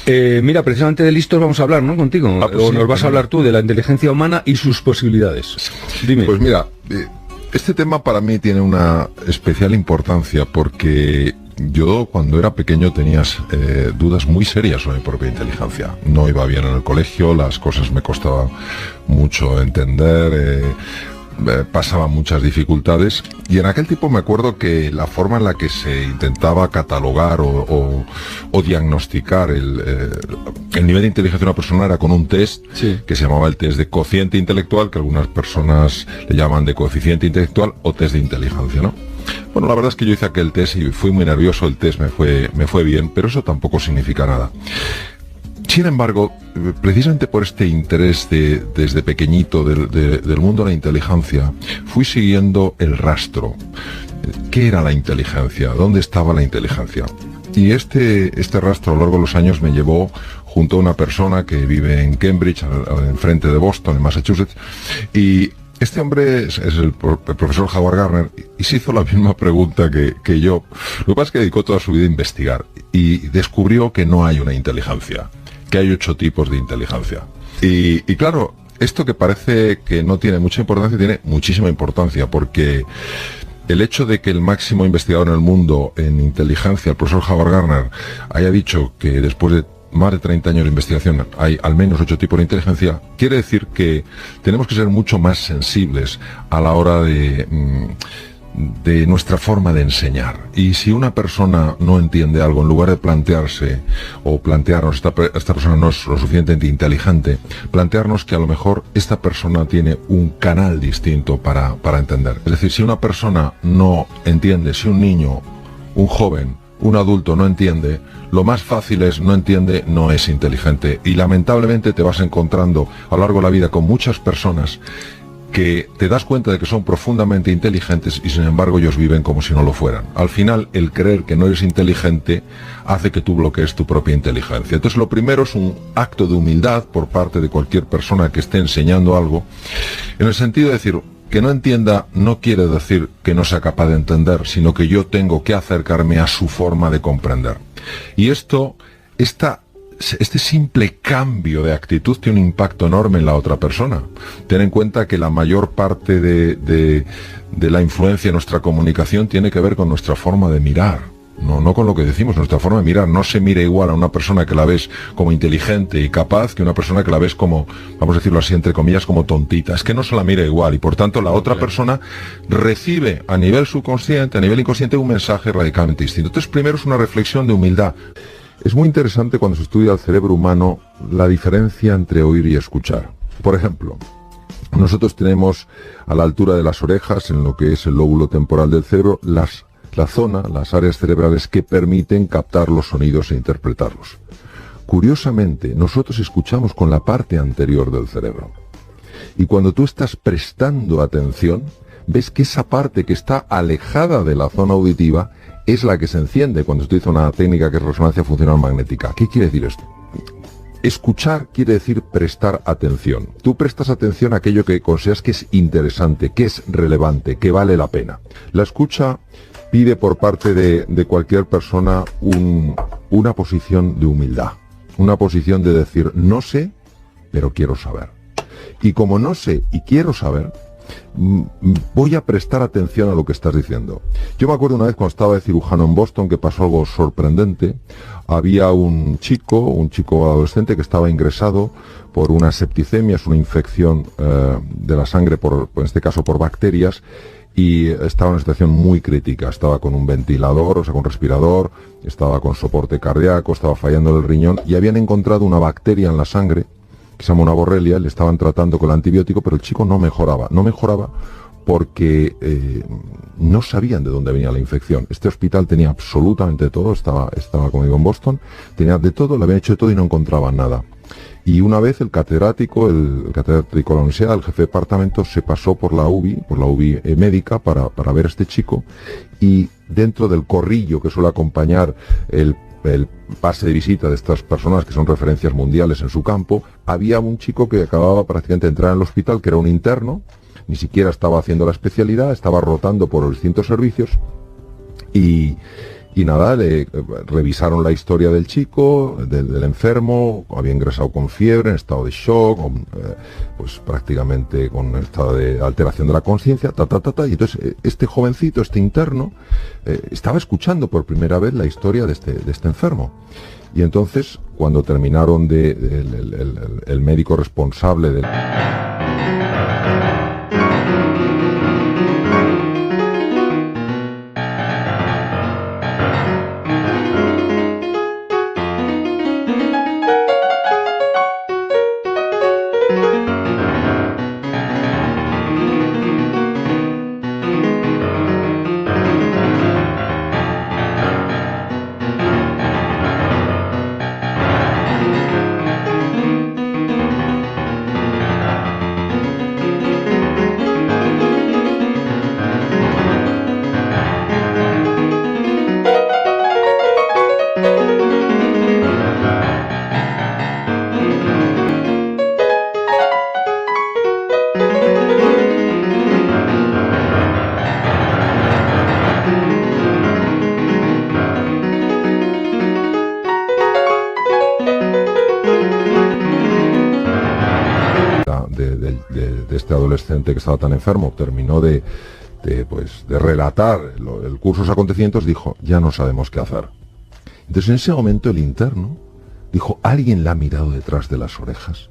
Mira, precisamente de listos vamos a hablar, ¿no? Contigo. Pues o sí, nos vas a hablar tú de la inteligencia humana y sus posibilidades. Dime. Pues mira, este tema para mí tiene una especial importancia porque yo cuando era pequeño tenía dudas muy serias sobre mi propia inteligencia. No iba bien en el colegio, las cosas me costaban mucho entender, pasaba muchas dificultades, y en aquel tiempo me acuerdo que la forma en la que se intentaba catalogar o diagnosticar el nivel de inteligencia de una persona era con un test que se llamaba el test de cociente intelectual, que algunas personas le llaman de coeficiente intelectual o test de inteligencia, ¿no? Bueno, la verdad es que yo hice aquel test y fui muy nervioso, el test me fue bien, pero eso tampoco significa nada. Sin embargo, precisamente por este interés desde pequeñito del mundo de la inteligencia, fui siguiendo el rastro. ¿Qué era la inteligencia? ¿Dónde estaba la inteligencia? Y este rastro a lo largo de los años me llevó junto a una persona que vive en Cambridge, enfrente de Boston, en Massachusetts, y este hombre es el profesor Howard Gardner, y se hizo la misma pregunta que yo. Lo que pasa es que dedicó toda su vida a investigar y descubrió que no hay una inteligencia, que hay 8 tipos de inteligencia. Y claro, esto que parece que no tiene mucha importancia, tiene muchísima importancia, porque el hecho de que el máximo investigador en el mundo en inteligencia, el profesor Howard Gardner, haya dicho que después de más de 30 años de investigación hay al menos 8 tipos de inteligencia, quiere decir que tenemos que ser mucho más sensibles a la hora de nuestra forma de enseñar. Y si una persona no entiende algo, en lugar de plantearse o plantearnos esta persona no es lo suficientemente inteligente, plantearnos que a lo mejor esta persona tiene un canal distinto para entender. Es decir, si una persona no entiende, si un niño, un joven, un adulto no entiende, lo más fácil es no entiende, no es inteligente. Y lamentablemente te vas encontrando a lo largo de la vida con muchas personas que te das cuenta de que son profundamente inteligentes y sin embargo ellos viven como si no lo fueran. Al final, el creer que no eres inteligente hace que tú bloquees tu propia inteligencia. Entonces, lo primero es un acto de humildad por parte de cualquier persona que esté enseñando algo, en el sentido de decir, que no entienda no quiere decir que no sea capaz de entender, sino que yo tengo que acercarme a su forma de comprender. Y este simple cambio de actitud tiene un impacto enorme en la otra persona. Ten en cuenta que la mayor parte de la influencia de nuestra comunicación tiene que ver con nuestra forma de mirar. No con lo que decimos, nuestra forma de mirar. No se mira igual a una persona que la ves como inteligente y capaz que una persona que la ves como, vamos a decirlo así, entre comillas, como tontita. Es que no se la mira igual y por tanto la otra persona recibe a nivel subconsciente, a nivel inconsciente, un mensaje radicalmente distinto. Entonces, primero es una reflexión de humildad. Es muy interesante cuando se estudia el cerebro humano la diferencia entre oír y escuchar. Por ejemplo, nosotros tenemos a la altura de las orejas, en lo que es el lóbulo temporal del cerebro, las áreas cerebrales que permiten captar los sonidos e interpretarlos. Curiosamente, nosotros escuchamos con la parte anterior del cerebro. Y cuando tú estás prestando atención, ves que esa parte que está alejada de la zona auditiva es la que se enciende cuando se utiliza una técnica que es resonancia funcional magnética. ¿Qué quiere decir esto? Escuchar quiere decir prestar atención. Tú prestas atención a aquello que consideras que es interesante, que es relevante, que vale la pena. La escucha pide por parte de cualquier persona una posición de humildad, una posición de decir, no sé, pero quiero saber. Y como no sé y quiero saber, voy a prestar atención a lo que estás diciendo. Yo me acuerdo una vez cuando estaba de cirujano en Boston que pasó algo sorprendente. Había un chico adolescente que estaba ingresado por una septicemia, es una infección de la sangre, en este caso por bacterias, y estaba en una situación muy crítica. Estaba con un ventilador, o sea, con un respirador, estaba con soporte cardíaco, estaba fallando el riñón, y habían encontrado una bacteria en la sangre que se llama una borrelia, le estaban tratando con el antibiótico, pero el chico no mejoraba porque no sabían de dónde venía la infección. Este hospital tenía absolutamente todo, estaba como digo en Boston, tenía de todo, le habían hecho de todo y no encontraban nada. Y una vez el catedrático de la universidad, el jefe de departamento, se pasó por la UBI médica para ver a este chico, y dentro del corrillo que suele acompañar el pase de visita de estas personas que son referencias mundiales en su campo, había un chico que acababa prácticamente de entrar en el hospital, que era un interno, ni siquiera estaba haciendo la especialidad, estaba rotando por los distintos servicios, y Y nada, revisaron la historia del chico, del enfermo, había ingresado con fiebre, en estado de shock, pues prácticamente con estado de alteración de la conciencia, y entonces este jovencito, este interno, estaba escuchando por primera vez la historia de este enfermo. Y entonces, cuando terminaron el médico responsable del... de este adolescente que estaba tan enfermo, terminó de relatar el curso de los acontecimientos, dijo, ya no sabemos qué hacer. Entonces en ese momento el interno dijo, ¿alguien la ha mirado detrás de las orejas?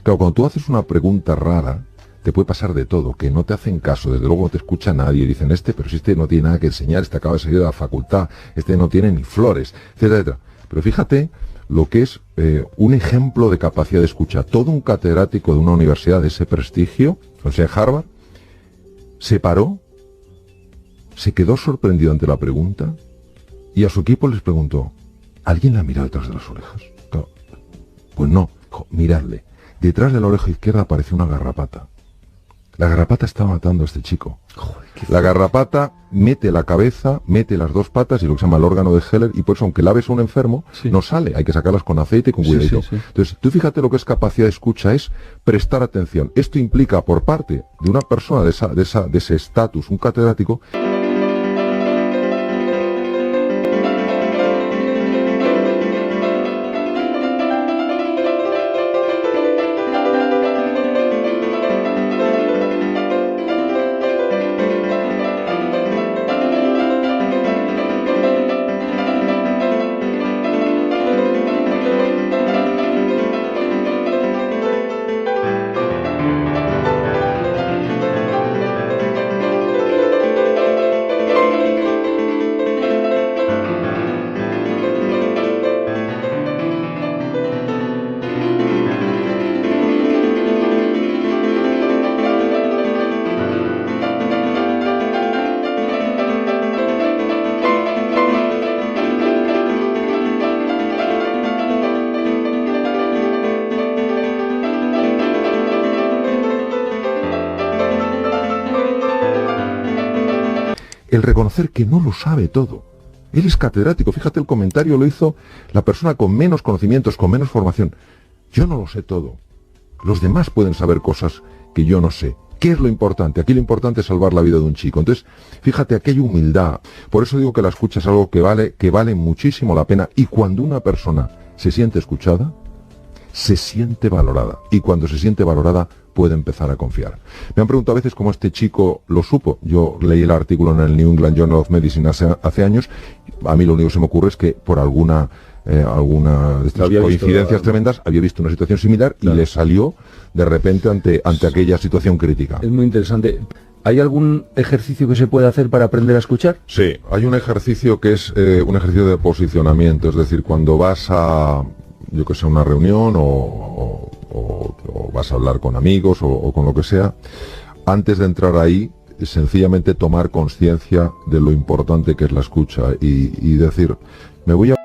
Claro, cuando tú haces una pregunta rara, te puede pasar de todo, que no te hacen caso, desde luego no te escucha nadie, dicen pero si este no tiene nada que enseñar, este acaba de salir de la facultad, este no tiene ni flores, etcétera, etcétera. Pero fíjate lo que es un ejemplo de capacidad de escucha. Todo un catedrático de una universidad de ese prestigio, o sea, Harvard, se paró, se quedó sorprendido ante la pregunta y a su equipo les preguntó, ¿alguien la ha mirado detrás de las orejas? Claro, pues no, dijo, miradle. Detrás de la oreja izquierda apareció una garrapata. La garrapata estaba matando a este chico. Joder, la garrapata mete la cabeza, mete las dos patas y lo que se llama el órgano de Heller, y por eso aunque laves a un enfermo, sí, no sale, hay que sacarlas con aceite y con cuidadito. Sí. Entonces, tú fíjate lo que es capacidad de escucha, es prestar atención. Esto implica por parte de una persona de ese estatus, un catedrático, el reconocer que no lo sabe todo. Él es catedrático, fíjate, el comentario lo hizo la persona con menos conocimientos, con menos formación. Yo no lo sé todo. Los demás pueden saber cosas que yo no sé. ¿Qué es lo importante? Aquí lo importante es salvar la vida de un chico. Entonces, fíjate, aquí hay humildad. Por eso digo que la escucha es algo que vale muchísimo la pena. Y cuando una persona se siente escuchada, se siente valorada. Y cuando se siente valorada, puede empezar a confiar. Me han preguntado a veces cómo este chico lo supo. Yo leí el artículo en el New England Journal of Medicine hace años. A mí lo único que se me ocurre es que por alguna de estas coincidencias tremendas había visto una situación similar, claro, y le salió de repente ante aquella situación crítica. Es muy interesante. ¿Hay algún ejercicio que se puede hacer para aprender a escuchar? Sí, hay un ejercicio que es un ejercicio de posicionamiento. Es decir, cuando vas a, yo que sé, una reunión o vas a hablar con amigos o con lo que sea, antes de entrar ahí, sencillamente tomar conciencia de lo importante que es la escucha y decir, me voy a...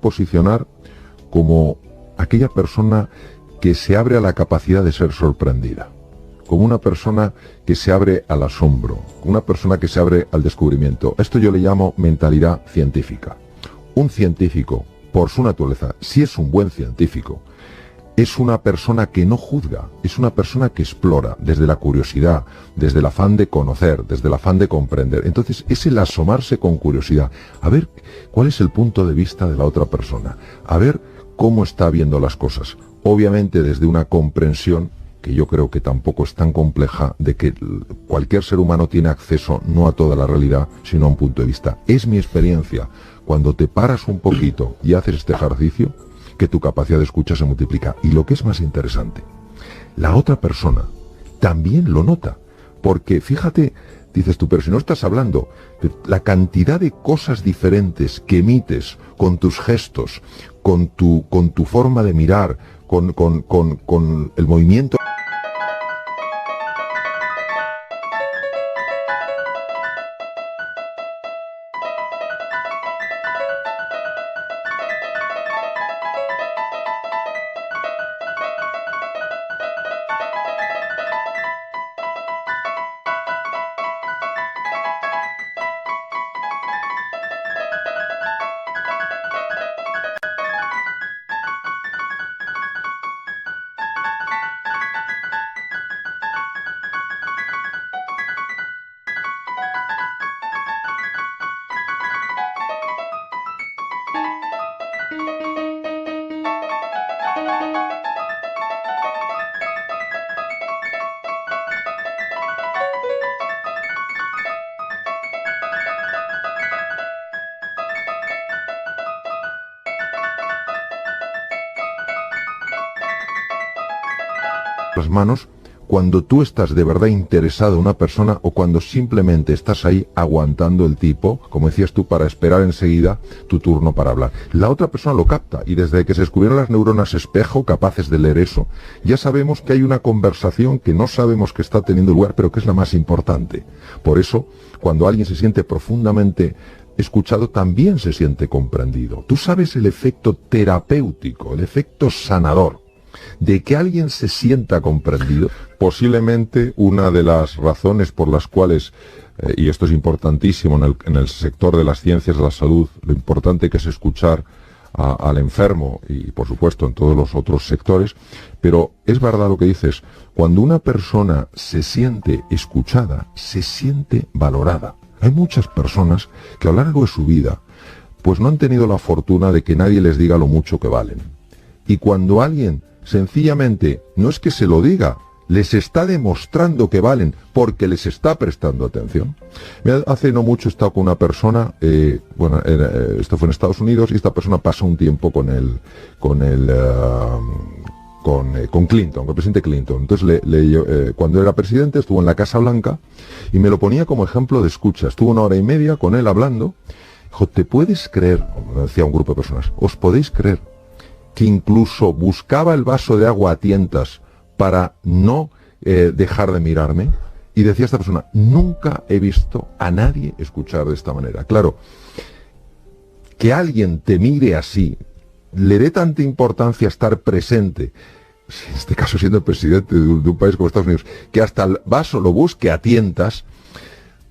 posicionar como aquella persona que se abre a la capacidad de ser sorprendida, como una persona que se abre al asombro, una persona que se abre al descubrimiento. Esto yo le llamo mentalidad científica. Un científico, por su naturaleza, si es un buen científico, es una persona que no juzga, es una persona que explora desde la curiosidad, desde el afán de conocer, desde el afán de comprender. Entonces es el asomarse con curiosidad, a ver cuál es el punto de vista de la otra persona, a ver cómo está viendo las cosas. Obviamente desde una comprensión que yo creo que tampoco es tan compleja, de que cualquier ser humano tiene acceso no a toda la realidad, sino a un punto de vista. Es mi experiencia, cuando te paras un poquito y haces este ejercicio, que tu capacidad de escucha se multiplica. Y lo que es más interesante, la otra persona también lo nota, porque fíjate, dices tú, pero si no estás hablando, la cantidad de cosas diferentes que emites con tus gestos, con tu forma de mirar, con el movimiento. Las manos cuando tú estás de verdad interesado en una persona o cuando simplemente estás ahí aguantando el tipo, como decías tú, para esperar enseguida tu turno para hablar. La otra persona lo capta y desde que se descubrieron las neuronas espejo capaces de leer eso, ya sabemos que hay una conversación que no sabemos que está teniendo lugar, pero que es la más importante. Por eso, cuando alguien se siente profundamente escuchado, también se siente comprendido. Tú sabes el efecto terapéutico, el efecto sanador de que alguien se sienta comprendido. Posiblemente una de las razones por las cuales, y esto es importantísimo en el sector de las ciencias de la salud, lo importante que es escuchar al enfermo y por supuesto en todos los otros sectores, pero es verdad lo que dices, cuando una persona se siente escuchada, se siente valorada. Hay muchas personas que a lo largo de su vida pues no han tenido la fortuna de que nadie les diga lo mucho que valen. Y cuando alguien sencillamente no es que se lo diga, les está demostrando que valen porque les está prestando atención. Hace no mucho he estado con una persona, esto fue en Estados Unidos, y esta persona pasa un tiempo con Clinton, con el presidente Clinton. Entonces, cuando era presidente, estuvo en la Casa Blanca y me lo ponía como ejemplo de escucha. Estuvo 1 hora y media con él hablando. Dijo, ¿te puedes creer? Me decía un grupo de personas, ¿os podéis creer que incluso buscaba el vaso de agua a tientas para no dejar de mirarme? Y decía esta persona, nunca he visto a nadie escuchar de esta manera. Claro, que alguien te mire así, le dé tanta importancia a estar presente, en este caso siendo el presidente de un país como Estados Unidos, que hasta el vaso lo busque a tientas,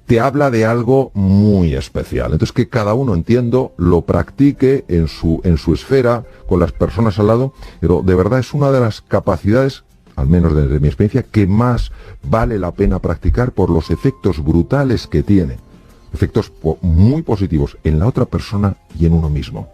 te habla de algo muy especial. Entonces que cada uno, entiendo, lo practique en su esfera, con las personas al lado, pero de verdad es una de las capacidades, al menos desde mi experiencia, que más vale la pena practicar por los efectos brutales que tiene. Efectos muy positivos en la otra persona y en uno mismo.